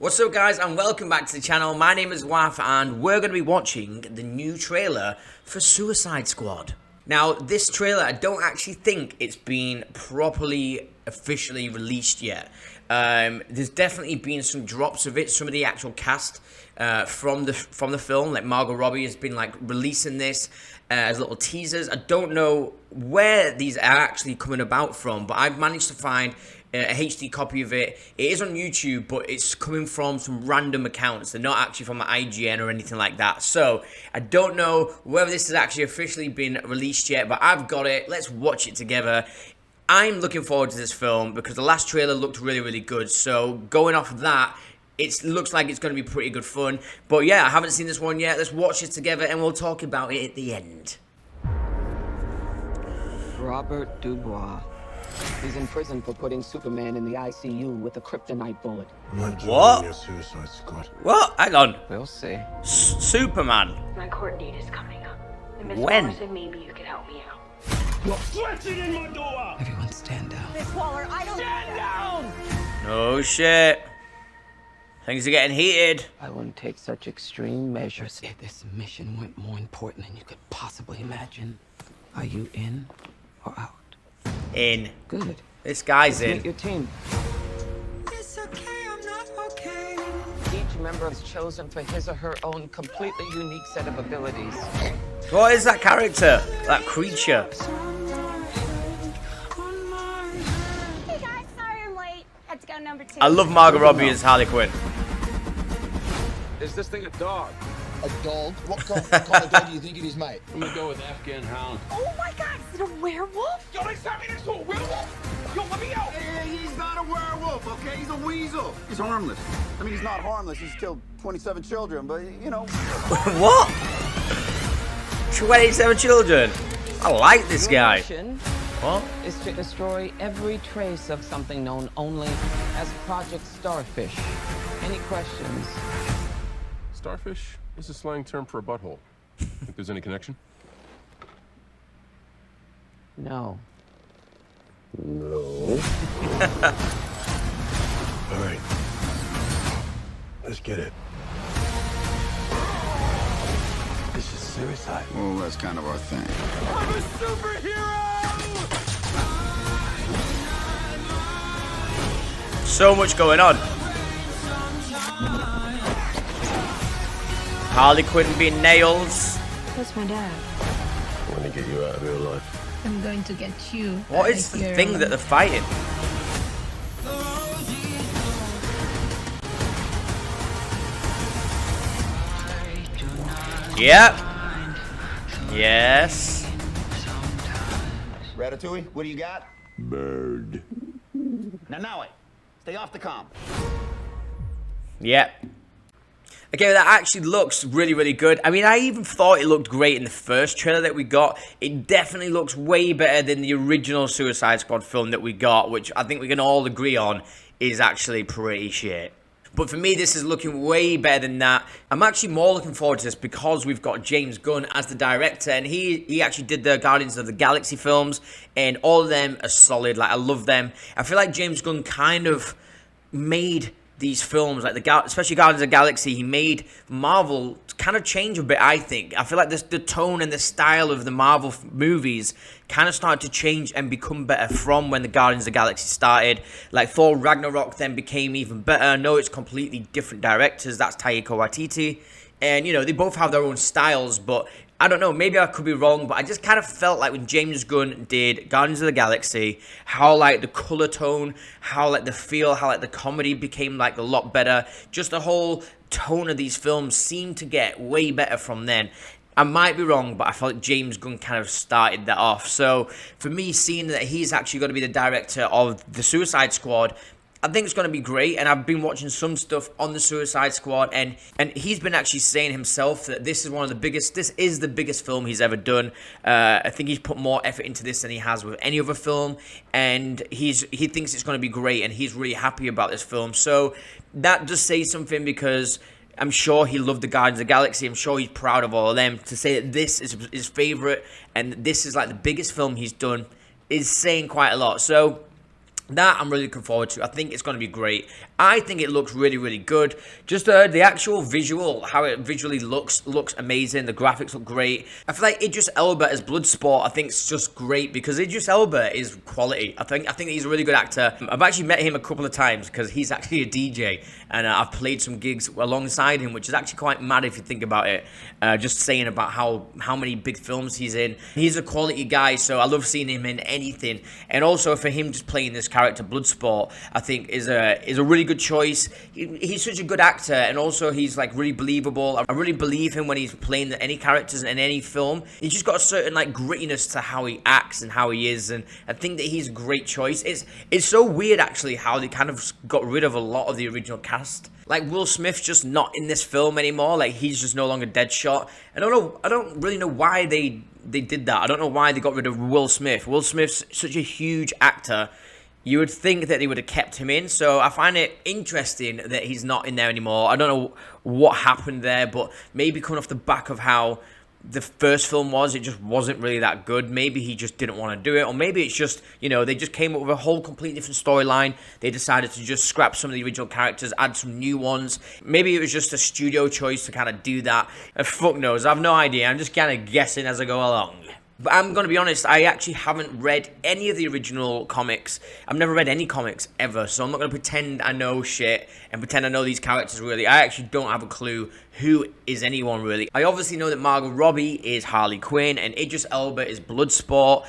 What's up guys, and welcome back to the channel. My name is wAFF and we're going to be watching the new trailer for Suicide Squad. Now this trailer, I don't actually think it's been properly officially released yet. There's definitely been some drops of it, some of the actual cast from the film, like Margot Robbie has been like releasing this as little teasers. I don't know where these are actually coming about from, but I've managed to find a HD copy of it. It is on YouTube, but it's coming from some random accounts. They're not actually from the IGN or anything like that. So I don't know whether this has actually officially been released yet, but I've got it. Let's watch it together. I'm looking forward to this film because the last trailer looked really, really good. So going off of that, it looks like it's going to be pretty good fun. But yeah, I haven't seen this one yet. Let's watch it together and we'll talk about it at the end. Robert Dubois. He's in prison for putting Superman in the ICU with a kryptonite bullet. What? Your Suicide Squad. What? Hang on. We'll see. Superman. My court date is coming up. And Miss When? Waller said maybe you could help me out. You're flexing in my door! Everyone stand down. Miss Waller, I don't Stand down! No shit. Things are getting heated. I wouldn't take such extreme measures if this mission went more important than you could possibly imagine. Are you in or out? In. Good. This guy's Meet in. your team. It's okay, I'm not okay. Each member is chosen for his or her own completely unique set of abilities. What is that character? That creature? Hey guys, sorry I'm late. Had to go number 2. I love Margot Robbie as Harley Quinn. Is this thing a dog? A dog? What kind of dog do you think it is, mate? I'm gonna go with Afghan Hound. Oh my god, is it a werewolf? Yo, they sent me next to a werewolf! Yo, let me out! Hey, he's not a werewolf, okay? He's a weasel. He's harmless. I mean, he's not harmless. He's killed 27 children, but, you know. What? 27 children. I like this Your guy. mission What? is to destroy every trace of something known only as Project Starfish. Any questions? Starfish is a slang term for a butthole. Think there's any connection? No. No. All right. Let's get it. This is suicide. Well, that's kind of our thing. I'm a superhero! So much going on. Harley Quinn being nails. That's my dad. I want to get you out of real life. I'm going to get you. What is the thing that they're fighting? Yep. Yes. Ratatouille, what do you got? Bird. Now, stay off the comm. Yep. Okay, that actually looks really, really good. I mean, I even thought it looked great in the first trailer that we got. It definitely looks way better than the original Suicide Squad film that we got, which I think we can all agree on is actually pretty shit. But for me, this is looking way better than that. I'm actually more looking forward to this because we've got James Gunn as the director, and he actually did the Guardians of the Galaxy films, and all of them are solid. Like, I love them. I feel like James Gunn kind of made these films, like especially Guardians of the Galaxy, he made Marvel kind of change a bit, I think. I feel like the tone and the style of the Marvel movies kind of started to change and become better from when the Guardians of the Galaxy started. Like Thor Ragnarok then became even better. I know it's completely different directors, that's Taika Waititi, and you know, they both have their own styles, but I don't know, maybe I could be wrong, but I just kind of felt like when James Gunn did Guardians of the Galaxy, how like the color tone, how like the feel, how like the comedy became like a lot better. Just the whole tone of these films seemed to get way better from then. I might be wrong, but I felt like James Gunn kind of started that off. So for me, seeing that he's actually going to be the director of the Suicide Squad, I think it's going to be great, and I've been watching some stuff on the Suicide Squad, and he's been actually saying himself that this is the biggest film he's ever done. I think he's put more effort into this than he has with any other film, and he thinks it's going to be great, and he's really happy about this film. So that does say something, because I'm sure he loved the Guardians of the Galaxy. I'm sure he's proud of all of them. To say that this is his favorite, and this is like the biggest film he's done, is saying quite a lot. So That I'm really looking forward to. I think it's going to be great. I think it looks really, really good. Just the actual visual, how it visually looks amazing. The graphics look great. I feel like Idris Elba as Bloodsport, I think it's just great because Idris Elba is quality. I think he's a really good actor. I've actually met him a couple of times because he's actually a DJ, and I've played some gigs alongside him, which is actually quite mad if you think about it. Just saying about how many big films he's in. He's a quality guy, so I love seeing him in anything. And also for him just playing this character Bloodsport, I think is a really good choice. He's such a good actor, and also he's like really believable. I really believe him when he's playing any characters in any film. He's just got a certain like grittiness to how he acts and how he is, and I think that he's a great choice. It's so weird actually how they kind of got rid of a lot of the original cast. Like Will Smith's just not in this film anymore. Like he's just no longer DEADSHOT. I don't really know why they did that. I don't know why they got rid of Will Smith. Will Smith's such a huge actor. You would think that they would have kept him in, so I find it interesting that he's not in there anymore. I don't know what happened there, but maybe coming off the back of how the first film was, it just wasn't really that good. Maybe he just didn't want to do it, or maybe it's just, you know, they just came up with a whole completely different storyline. They decided to just scrap some of the original characters, add some new ones. Maybe it was just a studio choice to kind of do that. Fuck knows, I have no idea. I'm just kind of guessing as I go along. But I'm going to be honest, I actually haven't read any of the original comics. I've never read any comics ever, so I'm not going to pretend I know shit and pretend I know these characters really. I actually don't have a clue who is anyone really. I obviously know that Margot Robbie is Harley Quinn and Idris Elba is Bloodsport.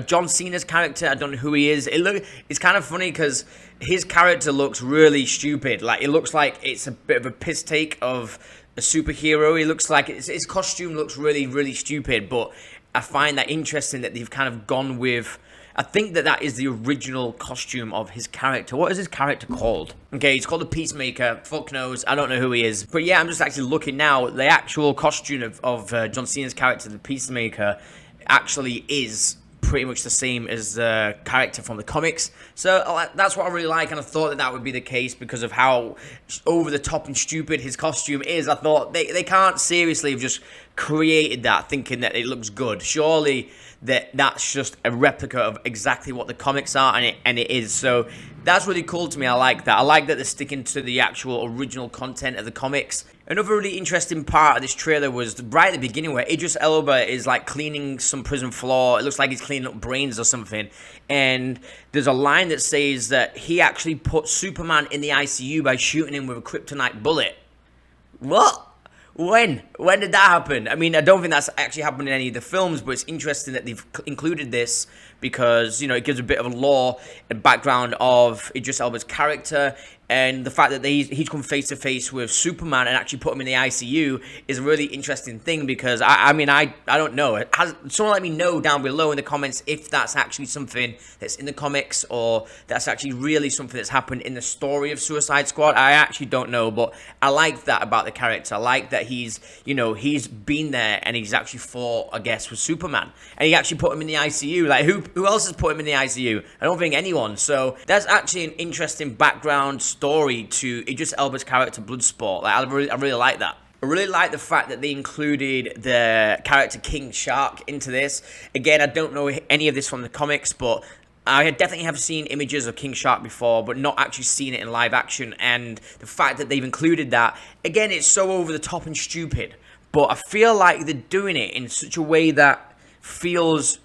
John Cena's character, I don't know who he is. It's kind of funny because his character looks really stupid. Like, it looks like it's a bit of a piss take of a superhero. He looks like his costume looks really, really stupid, but I find that interesting that they've kind of gone with, I think that is the original costume of his character. What is his character called? Okay, he's called the Peacemaker. Fuck knows. I don't know who he is. But yeah, I'm just actually looking now. The actual costume of John Cena's character, the Peacemaker, actually is pretty much the same as the character from the comics. So that's what I really like, and I thought that would be the case because of how over the top and stupid his costume is. I thought they can't seriously have just created that thinking that it looks good. Surely that's just a replica of exactly what the comics are, and it is. So that's really cool to me. I like that. I like that they're sticking to the actual original content of the comics. Another really interesting part of this trailer was right at the beginning where Idris Elba is like cleaning some prison floor. It looks like he's cleaning up brains or something. And there's a line that says that he actually put Superman in the ICU by shooting him with a kryptonite bullet. What? When did that happen? I mean, I don't think that's actually happened in any of the films, but it's interesting that they've included this because, you know, it gives a bit of a lore and background of Idris Elba's character, and the fact that he's come face to face with Superman and actually put him in the ICU is a really interesting thing because, I mean, I don't know. Someone let me know down below in the comments if that's actually something that's in the comics or that's actually really something that's happened in the story of Suicide Squad. I actually don't know, but I like that about the character. I like that he's been there and he's actually fought, I guess, with Superman. And he actually put him in the ICU. Like, who else has put him in the ICU? I don't think anyone. So that's actually an interesting background story to Idris Elba's character Bloodsport. Like, I really like that. I really like the fact that they included the character King Shark into this. Again, I don't know any of this from the comics, but I definitely have seen images of King Shark before, but not actually seen it in live action. And the fact that they've included that, again, it's so over the top and stupid. But I feel like they're doing it in such a way that feels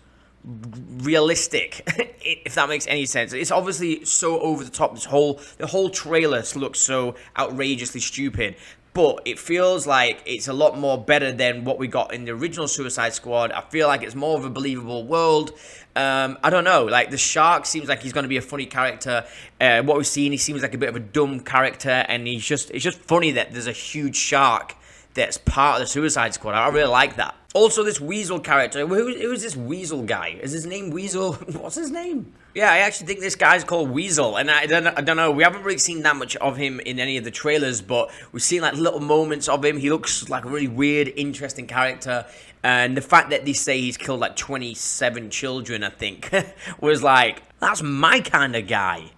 realistic, if that makes any sense. It's obviously so over the top. The whole trailer looks so outrageously stupid, but it feels like it's a lot more better than what we got in the original Suicide Squad. I feel like it's more of a believable world. I don't know, like the shark seems like he's going to be a funny character. What we've seen, he seems like a bit of a dumb character, and it's just funny that there's a huge shark that's part of the Suicide Squad. I really like that. Also, this Weasel character. Who is this Weasel guy? Is his name Weasel? What's his name? Yeah, I actually think this guy's called Weasel, and I don't know. We haven't really seen that much of him in any of the trailers, but we've seen like little moments of him. He looks like a really weird, interesting character, and the fact that they say he's killed like 27 children, I think, was like, that's my kind of guy.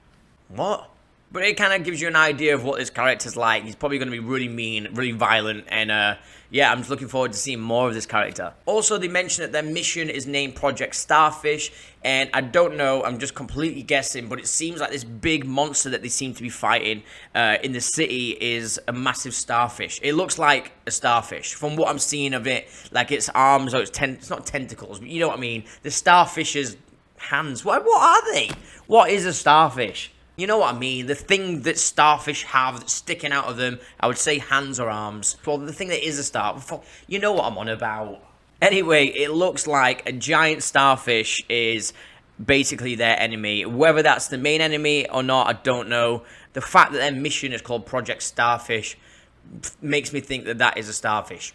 What? But it kind of gives you an idea of what this character's like. He's probably going to be really mean, really violent, and yeah, I'm just looking forward to seeing more of this character. Also, they mentioned that their mission is named Project Starfish, and I don't know, I'm just completely guessing, but it seems like this big monster that they seem to be fighting in the city is a massive starfish. It looks like a starfish from what I'm seeing of it, like its arms, or it's not tentacles, but you know what I mean. The starfish's hands, what are they? What is a starfish? You know what I mean, the thing that starfish have that's sticking out of them, I would say hands or arms. Well, the thing that is a starfish, you know what I'm on about. Anyway, it looks like a giant starfish is basically their enemy. Whether that's the main enemy or not, I don't know. The fact that their mission is called Project Starfish makes me think that that is a starfish.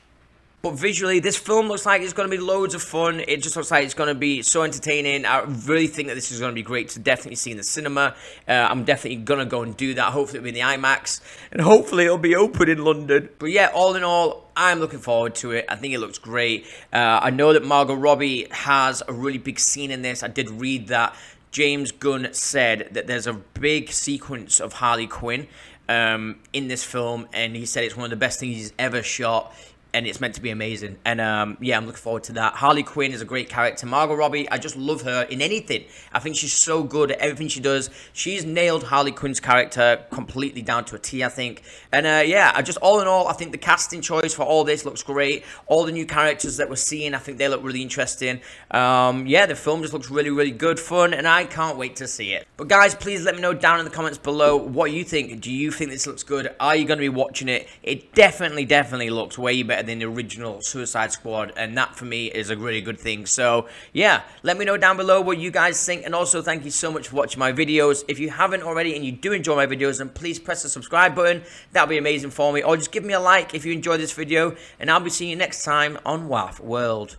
But visually, this film looks like it's going to be loads of fun. It just looks like it's going to be so entertaining. I really think that this is going to be great to definitely see in the cinema. I'm definitely going to go and do that. Hopefully it'll be in the IMAX. And hopefully it'll be open in London. But yeah, all in all, I'm looking forward to it. I think it looks great. I know that Margot Robbie has a really big scene in this. I did read that. James Gunn said that there's a big sequence of Harley Quinn in this film. And he said it's one of the best things he's ever shot. And it's meant to be amazing. And yeah, I'm looking forward to that. Harley Quinn is a great character. Margot Robbie, I just love her in anything. I think she's so good at everything she does. She's nailed Harley Quinn's character completely down to a T, I think. And yeah, I just, all in all, I think the casting choice for all this looks great. All the new characters that we're seeing, I think they look really interesting. Yeah, the film just looks really, really good, fun, and I can't wait to see it. But guys, please let me know down in the comments below what you think. Do you think this looks good? Are you going to be watching it? It definitely looks way better than the original Suicide Squad, and that for me is a really good thing. So yeah, let me know down below what you guys think, and also thank you so much for watching my videos. If you haven't already and you do enjoy my videos, then please press the subscribe button. That'll be amazing for me, or just give me a like if you enjoyed this video, and I'll be seeing you next time on wAFF World.